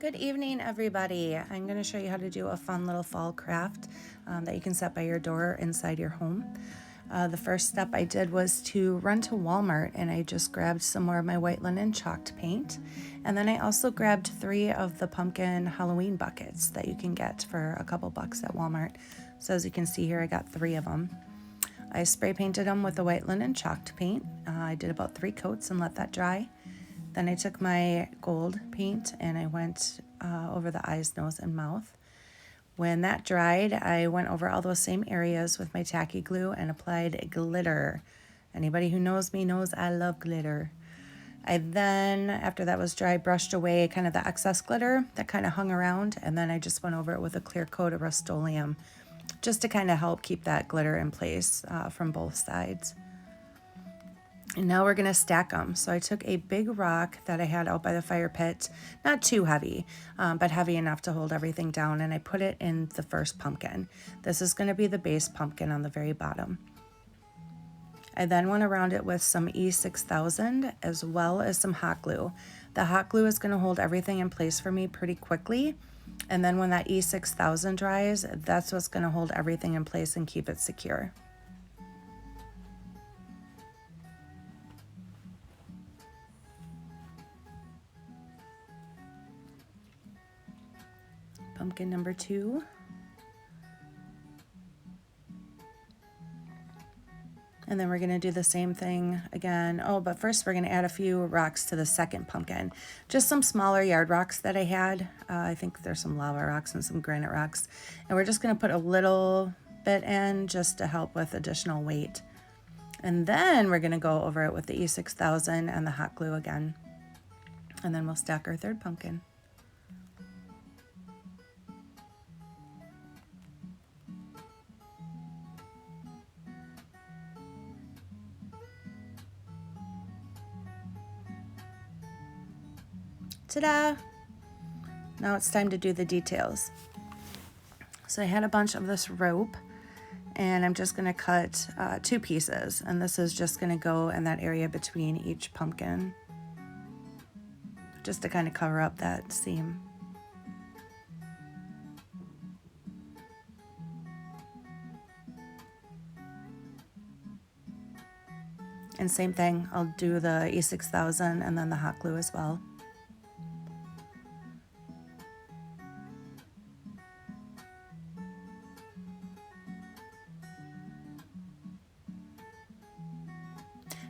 Good evening, everybody. I'm going to show you how to do a fun little fall craft that you can set by your door inside your home. The first step I did was to run to Walmart and I just grabbed some more of my white linen chalked paint. And then I also grabbed 3 of the pumpkin Halloween buckets that you can get for a couple bucks at Walmart. So as you can see here, I got 3 of them. I spray painted them with the white linen chalked paint. I did about 3 coats and let that dry. Then I took my gold paint and I went over the eyes, nose, and mouth. When that dried, I went over all those same areas with my tacky glue and applied glitter. Anybody who knows me knows I love glitter. I then, after that was dry, brushed away kind of the excess glitter that kind of hung around, and then I just went over it with a clear coat of Rust-Oleum just to kind of help keep that glitter in place from both sides. And now we're going to stack them. So I took a big rock that I had out by the fire pit, not too heavy, but heavy enough to hold everything down, and I put it in the first pumpkin. This is going to be the base pumpkin on the very bottom. I then went around it with some E6000 as well as some hot glue. The hot glue is going to hold everything in place for me pretty quickly, and then when that E6000 dries, that's what's going to hold everything in place and keep it secure. Pumpkin number 2. And then we're going to do the same thing again. Oh, but first we're going to add a few rocks to the second pumpkin. Just some smaller yard rocks that I had. I think there's some lava rocks and some granite rocks. And we're just going to put a little bit in just to help with additional weight. And then we're going to go over it with the E6000 and the hot glue again. And then we'll stack our third pumpkin. Ta-da! Now it's time to do the details. So I had a bunch of this rope and I'm just going to cut 2 pieces, and this is just going to go in that area between each pumpkin just to kind of cover up that seam. And same thing, I'll do the E6000 and then the hot glue as well.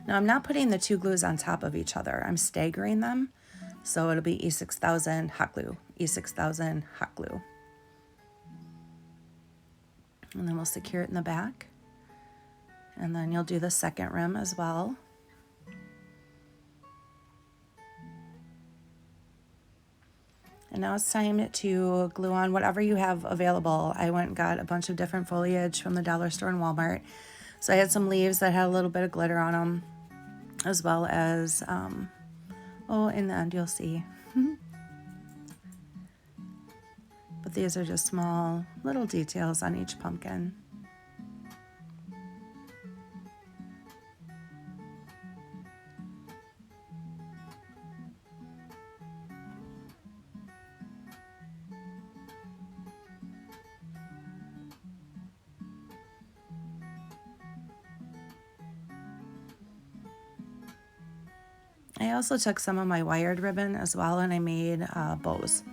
Now I'm not putting the 2 glues on top of each other. I'm staggering them. So it'll be E6000 hot glue, E6000 hot glue. And then we'll secure it in the back. And then you'll do the second rim as well. And now it's time to glue on whatever you have available. I went and got a bunch of different foliage from the dollar store and Walmart. So I had some leaves that had a little bit of glitter on them, as well as, in the end you'll see. But these are just small little details on each pumpkin. I also took some of my wired ribbon as well and I made bows.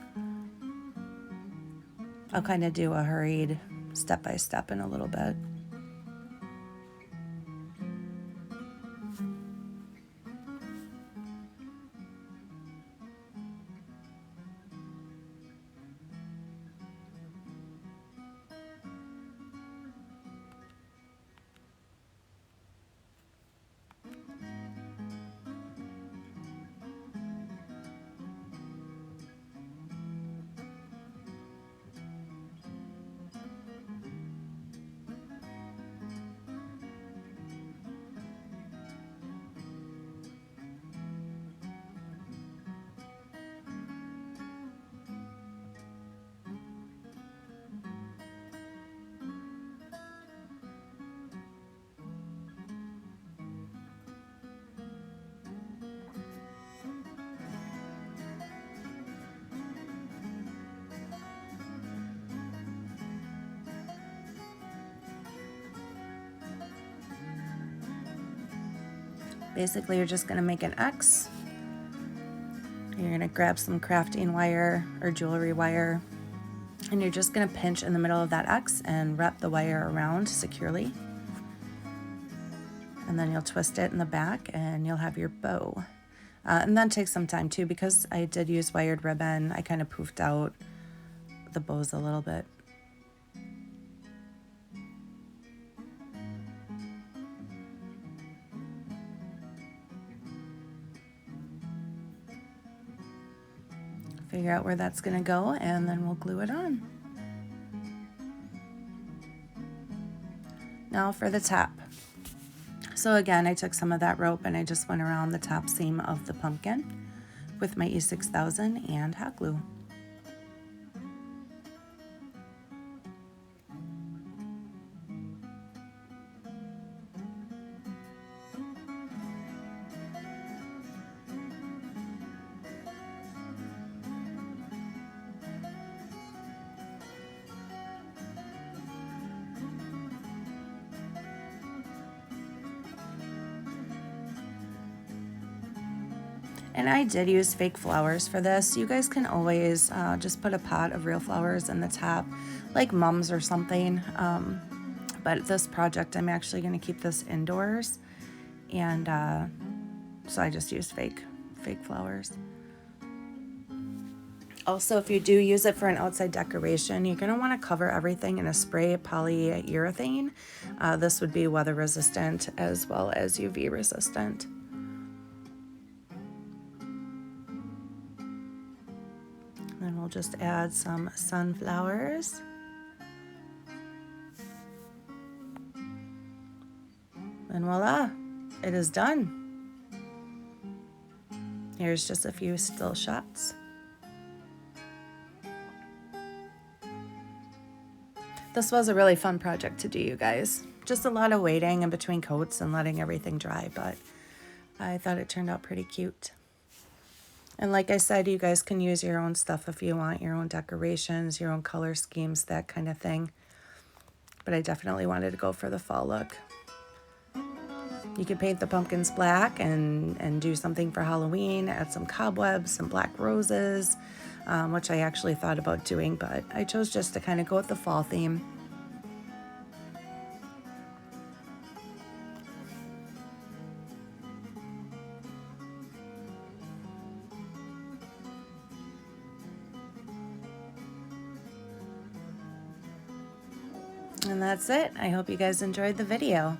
I'll kind of do a hurried step-by-step in a little bit. Basically, you're just gonna make an X. You're gonna grab some crafting wire or jewelry wire, and you're just gonna pinch in the middle of that X and wrap the wire around securely. And then you'll twist it in the back and you'll have your bow. And that takes some time too, because I did use wired ribbon. I kind of poofed out the bows a little bit. Figure out where that's gonna go, and then we'll glue it on. Now for the top. So again, I took some of that rope and I just went around the top seam of the pumpkin with my E6000 and hot glue. And I did use fake flowers for this. You guys can always just put a pot of real flowers in the top, like mums or something. But this project, I'm actually going to keep this indoors, and so I just used fake flowers. Also, if you do use it for an outside decoration, you're going to want to cover everything in a spray polyurethane. This would be weather resistant as well as UV resistant. Then we'll just add some sunflowers. And voila, it is done. Here's just a few still shots. This was a really fun project to do, you guys. Just a lot of waiting in between coats and letting everything dry, but I thought it turned out pretty cute. And like I said, you guys can use your own stuff if you want, your own decorations, your own color schemes, that kind of thing. But I definitely wanted to go for the fall look. You could paint the pumpkins black and do something for Halloween, add some cobwebs, some black roses, which I actually thought about doing, but I chose just to kind of go with the fall theme. And that's it. I hope you guys enjoyed the video.